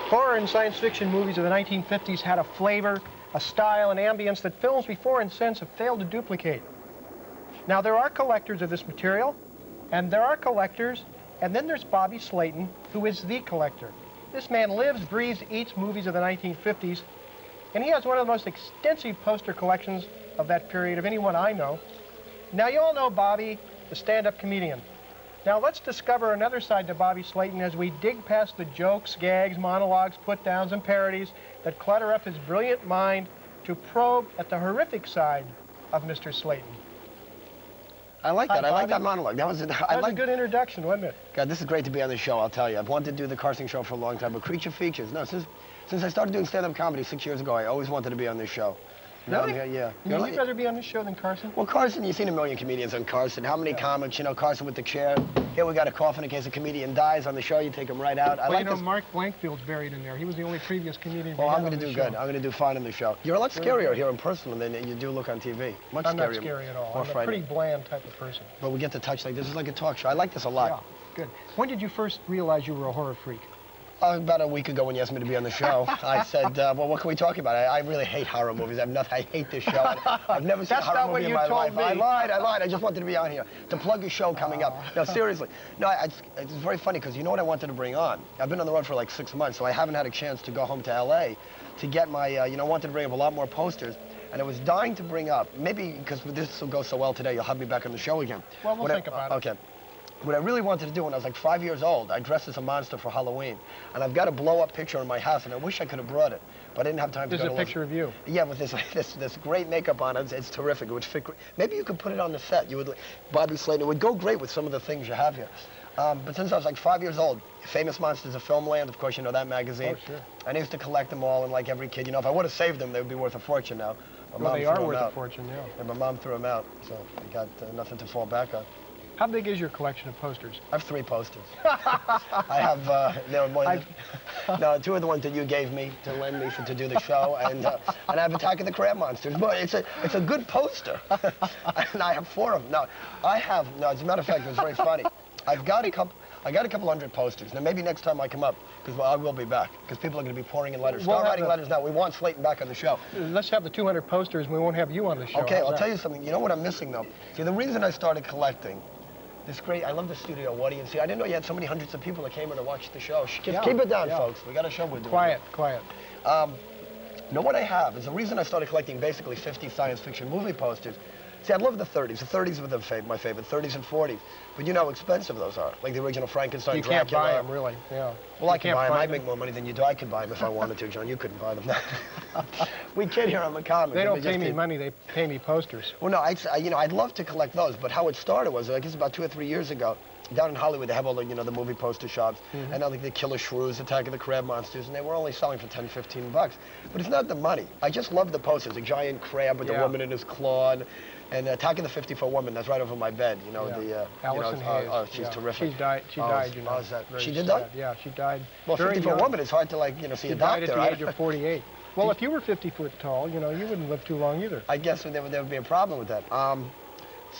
Horror and science fiction movies of the 1950s had a flavor, a style, and ambience that films before and since have failed to duplicate. Now, there are collectors of this material, and there are collectors, and then there's Bobby Slayton, who is the collector. This man lives, breathes, eats movies of the 1950s, and he has one of the most extensive poster collections of that period of anyone I know. Now, you all know Bobby, the stand-up comedian. Now, let's discover another side to Bobby Slayton as we dig past the jokes, gags, monologues, put-downs, and parodies that clutter up his brilliant mind to probe at the horrific side of Mr. Slayton. I like that. I like that monologue. That was a good introduction, wasn't it? God, this is great to be on the show, I'll tell you. I've wanted to do the Carson Show for a long time, but Creature Features, no, since I started doing stand-up comedy 6 years ago, I always wanted to be on this show. Really? Yeah. You'd rather be on this show than Carson? Well, Carson, you've seen a million comedians on Carson. How many comics, you know, Carson with the chair. Here we got a coffin in case a comedian dies on the show. You take him right out. Well, you know, Mark Blankfield's buried in there. He was the only previous comedian. Well, I'm going to do good. I'm going to do fine on the show. You're a lot scarier here in person than you do look on TV. Much scarier. I'm not scary at all. I'm a pretty bland type of person. But we get to touch like this. Is like a talk show. I like this a lot. Yeah, good. When did you first realize you were a horror freak? About a week ago when you asked me to be on the show, I said, well, what can we talk about? I really hate horror movies. I hate this show. I've never seen a horror movie in my life. I lied. I just wanted to be on here to plug a show coming up. No, seriously. No, it's very funny because you know what I wanted to bring on? I've been on the road for like 6 months, so I haven't had a chance to go home to L.A. to get my, I wanted to bring up a lot more posters. And I was dying to bring up, maybe because this will go so well today, you'll have me back on the show again. Well, we'll think about it. Okay. What I really wanted to do when I was like 5 years old, I dressed as a monster for Halloween. And I've got a blow-up picture in my house, and I wish I could have brought it, but I didn't have time to go to There's a picture of you. Yeah, with this great makeup on it. It's terrific. It would fit. Maybe you could put it on the set. You would, Bobby Slayton. It would go great with some of the things you have here. But since I was like 5 years old, Famous Monsters of Filmland, of course, you know that magazine. Oh, sure. And I used to collect them all, and like every kid, you know, if I would have saved them, they would be worth a fortune now. Well, they are worth a fortune, yeah. And my mom threw them out, so I got nothing to fall back on. How big is your collection of posters? I have 3 posters. I have, two of the ones that you gave me to lend me to do the show, and I have Attack of the Crab Monsters. But it's a good poster, and I have 4 of them. Now, as a matter of fact, it was very funny. I got a couple hundred posters. Now, maybe next time I come up, because I will be back, because people are going to be pouring in letters. Start writing letters now. We want Slayton back on the show. Let's have the 200 posters, and we won't have you on the show. Okay, I'll tell you something. You know what I'm missing, though? See, the reason I started collecting this great, I love the studio audience. See, I didn't know you had so many hundreds of people that came in to watch the show. Keep it down, folks. We got a show we're doing. Quiet. Know what I have is the reason I started collecting basically 50 science fiction movie posters. See, I love the 30s. The 30s were my favorite, 30s and 40s. But you know how expensive those are. Like the original Frankenstein, Dracula. You can't buy them, really. Yeah. Well, I can buy them. I make more money than you do. I could buy them if I wanted to, John. You couldn't buy them. We kid here on the comic. They don't pay me money. They pay me posters. Well, no, I'd love to collect those. But how it started was, I guess about 2 or 3 years ago, down in Hollywood, they have all the, the movie poster shops, and like the Killer Shrews, Attack of the Crab Monsters, and they were only selling for 10, 15 bucks. But it's not the money. I just love the posters. A giant crab with a woman in his claw, and Attack of the 54 Woman, that's right over my bed. You know, Allison Hayes. Oh, she's terrific. She died, you know. She did that? Yeah, she died. Well, 54 Woman, it's hard to, see a doctor, She died at the age of 48. Well, if you were 50 foot tall, you wouldn't live too long either. I guess there would be a problem with that.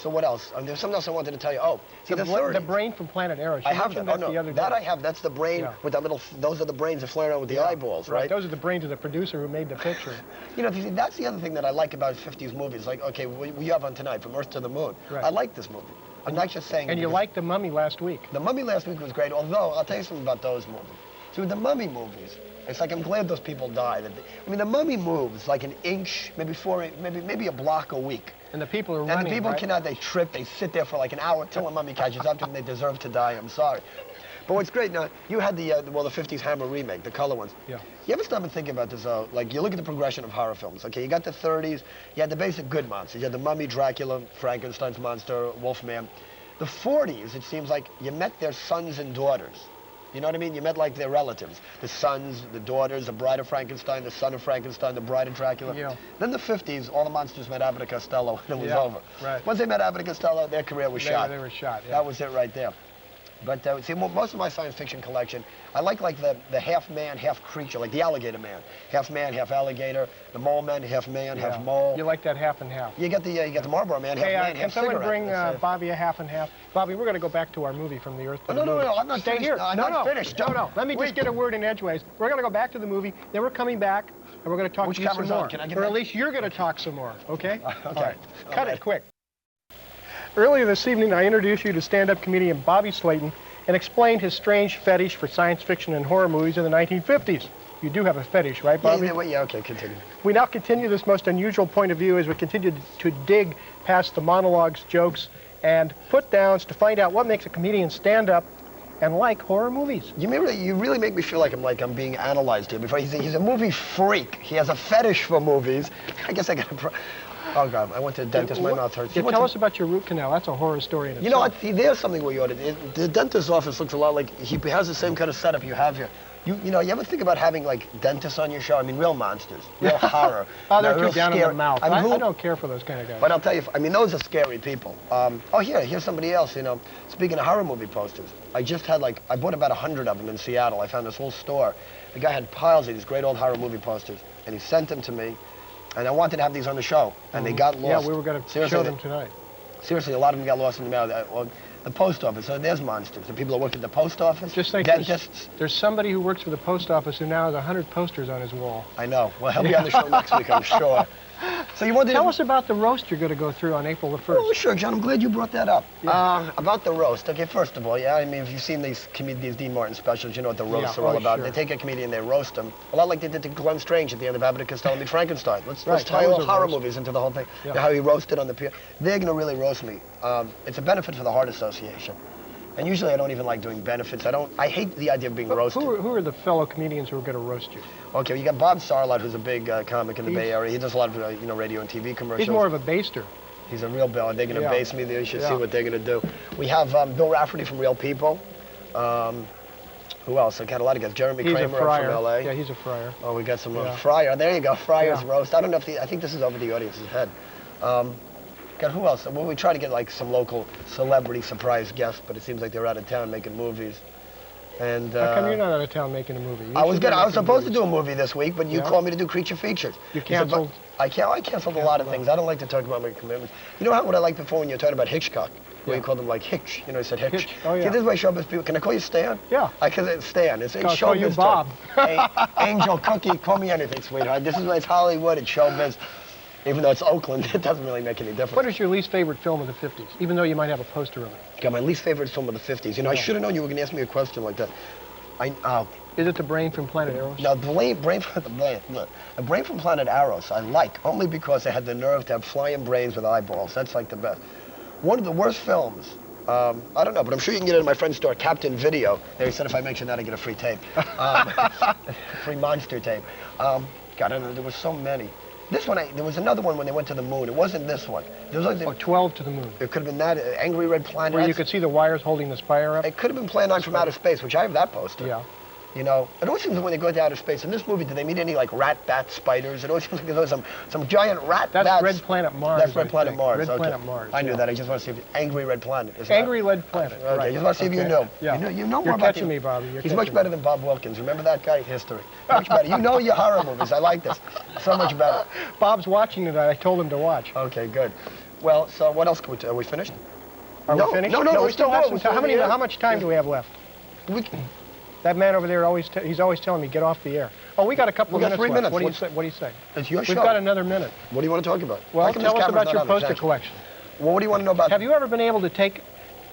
So what else? There's something else I wanted to tell you. Oh, see, the brain from Planet Arrow. I have that. The other day. That I have. That's the brain with that little. Those are the brains that flare around with the eyeballs, right? Those are the brains of the producer who made the picture. See, that's the other thing that I like about 50s movies. Like, okay, we have on tonight From Earth to the Moon. Right. I like this movie. I'm not just saying. And you liked The Mummy last week. The Mummy last week was great. Although I'll tell you something about those movies. See, with the Mummy movies, it's like I'm glad those people died. The Mummy moves like an inch, maybe a block a week. And the people are running, and the people cannot, they trip, they sit there for like an hour till a mummy catches up to them, they deserve to die, I'm sorry. But what's great, now, you had the 50s Hammer remake, the color ones. Yeah. You ever stop and think about this, though? Like, you look at the progression of horror films, okay? You got the 30s, you had the basic good monsters. You had the Mummy, Dracula, Frankenstein's monster, Wolfman. The 40s, it seems like you met their sons and daughters. You know what I mean? You met like their relatives. The sons, the daughters, the bride of Frankenstein, the son of Frankenstein, the bride of Dracula. Yeah. Then the 50s, all the monsters met Abbott and Costello, and it was over. Right. Once they met Abbott and Costello, their career was shot. They were shot, yeah. That was it right there. But see, most of my science fiction collection, I like the half man, half creature, like the alligator man, half alligator, the mole man, half mole. You like that half and half. You get the Marlboro man, half man, can half someone cigarette. bring Bobby a half and half? Bobby, we're going to go back to our movie From the Earth to the Moon. No, I'm not Stay finished. here. I'm not finished. No. Let me just get a word in edgeways. We're going to go back to the movie, then we're coming back, and we're going to talk to you some more. Can I get or at least you're going to talk some more, okay? Okay. All right. Cut it quick. Earlier this evening, I introduced you to stand-up comedian Bobby Slayton and explained his strange fetish for science fiction and horror movies in the 1950s. You do have a fetish, right, Bobby? Yeah, okay, continue. We now continue this most unusual point of view as we continue to dig past the monologues, jokes, and put-downs to find out what makes a comedian stand up and like horror movies. You really make me feel like I'm being analyzed here. Before he's a movie freak. He has a fetish for movies. I guess I got to. Oh God, I went to the dentist. My mouth hurts. Tell us about your root canal. That's a horror story in itself. You know what? There's something where you ought to. The dentist's office looks a lot like he has the same kind of setup you have here. You ever think about having like dentists on your show? I mean, real monsters, real horror. Oh, they're too down in the mouth. I don't care for those kind of guys. But I'll tell you, those are scary people. Here's somebody else. Speaking of horror movie posters, I just had I bought about 100 of them in Seattle. I found this whole store. The guy had piles of these great old horror movie posters, and he sent them to me. And I wanted to have these on the show, and they got lost. Yeah, we were going to show them tonight. Seriously, a lot of them got lost in the mail. The post office, so there's monsters. The people that work at the post office, just think dentists. There's somebody who works for the post office who now has 100 posters on his wall. I know. Well, he'll be on the show next week, I'm sure. So you wanted Tell us about the roast you're going to go through on April the 1st. Oh, sure, John. I'm glad you brought that up. Yeah. About the roast. Okay, first of all, yeah, I mean, if you've seen these Dean Martin specials, you know what the roasts are all about. Sure. They take a comedian, they roast him. A lot like they did to Glenn Strange at the end of Abbott and Costello Meet Frankenstein. Let's tie all horror movies into the whole thing. Yeah. How he roasted on the pier. They're going to really roast me. It's a benefit for the Heart Association. And usually I don't even like doing benefits. I hate the idea of being roasted. Who are the fellow comedians who are going to roast you? Okay, well, you got Bob Sarlott, who's a big comic in the Bay Area. He does a lot of radio and TV commercials. He's more of a baster. He's a real Bill, and they're going to base me. They should see what they're going to do. We have Bill Rafferty from Real People. Who else? I got a lot of guys. Jeremy Kramer from L.A. Yeah, he's a friar. Oh, we got some Friar. There you go, Friar's roast. I don't know if I think this is over the audience's head. God, who else? Well, we try to get some local celebrity surprise guests, but it seems like they're out of town making movies. And how come you're not out of town making a movie? I was supposed to do a movie this week, but you called me to do creature features. You canceled? I canceled a lot of things. I don't like to talk about my commitments. You know what I liked before when you were talking about Hitchcock? Where you called him Hitch. You said Hitch. Oh, yeah. See, this is my showbiz people. Can I call you Stan? Yeah. Because it's Stan. It's showbiz. Call you Bob. Angel, Cookie, call me anything, sweetheart. This is why it's Hollywood, it's showbiz. Even though it's Oakland, it doesn't really make any difference. What is your least favorite film of the 50s, even though you might have a poster of it? God, my least favorite film of the 50s. I should have known you were going to ask me a question like that. Is it The Brain from Planet Arrows? No, the Brain from Planet Arrows I like, only because they had the nerve to have flying brains with eyeballs. That's like the best. One of the worst films, I don't know, but I'm sure you can get it in my friend's store, Captain Video. He said if I mention that, I get a free tape. Free monster tape. God, I don't know, there were so many. This one, there was another one when they went to the moon. It wasn't this one. There was 12 to the moon. It could have been that, Angry Red Planet. Where you could see the wires holding the spire up? It could have been Plan 9 from Outer Space, which I have that poster. Yeah. It always seems like when they go to outer space, in this movie, did they meet any rat, bat, spiders? It always seems like there's some giant rat bats. That's Red Planet Mars. That's Red Planet Mars. Red Planet Mars. I knew that. I just want to see if Angry Red Planet. Angry Red Planet. Okay, I just want to see if you know. Yeah. You know more You're about catching me, Bobby. He's much better than Bob Wilkins. Remember that guy? History. Much better. You know your horror movies. I like this. So much better. Bob's watching tonight. I told him to watch. Okay, good. Well, so what else are we finished? Are we finished? No, we still have some time. How much time do we have left? That man over there he's always telling me, get off the air. Oh, we got a couple of minutes left. 3 minutes. What do you say? It's your show. We've got another minute. What do you want to talk about? Well, tell us about your poster collection. Well, what do you want to know about? Have you ever been able to take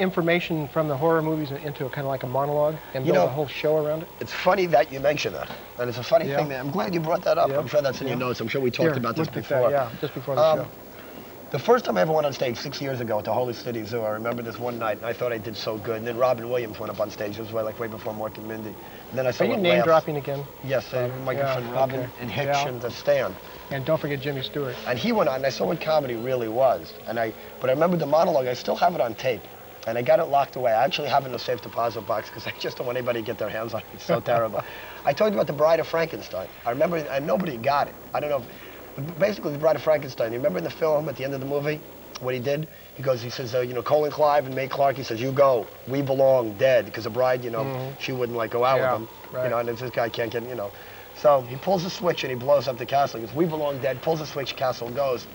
information from the horror movies into kind of like a monologue and build a whole show around it? It's funny that you mention that. And it's a funny thing. I'm glad you brought that up. I'm sure that's in your notes. I'm sure we talked about this before. Just before the show. The first time I ever went on stage 6 years ago at the Holy City Zoo, I remember this one night, and I thought I did so good. And then Robin Williams went up on stage. It was way before Mork and Mindy. And then I saw Are you name dropping again? Yes, my good friend Robin and Hitch and Stan. And don't forget Jimmy Stewart. And he went on, and I saw what comedy really was. But I remember the monologue. I still have it on tape. And I got it locked away. I actually have it in a safe deposit box because I just don't want anybody to get their hands on it. It's so terrible. I told you about The Bride of Frankenstein. I remember, and nobody got it. I don't know. Basically, The Bride of Frankenstein. You remember in the film at the end of the movie? what he did. He says, you know, Colin Clive and Mae Clark, he says, you go. We belong dead. Because the bride, you know, she wouldn't, like, go out with him. Right. You know, and this guy can't get, you know. So he pulls the switch and he blows up the castle. He goes, we belong dead. Pulls the switch, castle goes.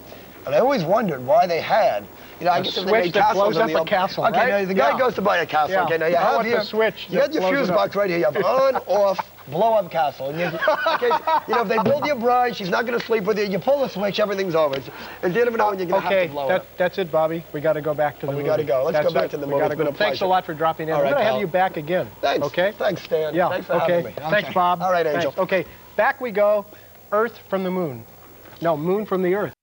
And I always wondered why they had, you know, I guess if they made castles blows up a castle, okay, right? now the guy goes to buy a castle. Yeah. Okay, now you have here, the switch you got your fuse box right here. You have on, off, blow up castle. And okay, you know, if they build your bride, she's not going to sleep with you. You pull the switch, everything's over. And you never know when you're going to have to blow it. That's it, Bobby. We got to go back to the movie. We got to go. Let's go back to the movie. It's been a pleasure. Thanks a lot for dropping in. All right, I'm going to have you back again. Thanks. Okay. Thanks, Stan. Yeah. Thanks for having me. Thanks, Bob. All right, Angel. Thanks. Okay. Back we go. Earth from the moon. No, moon from the Earth.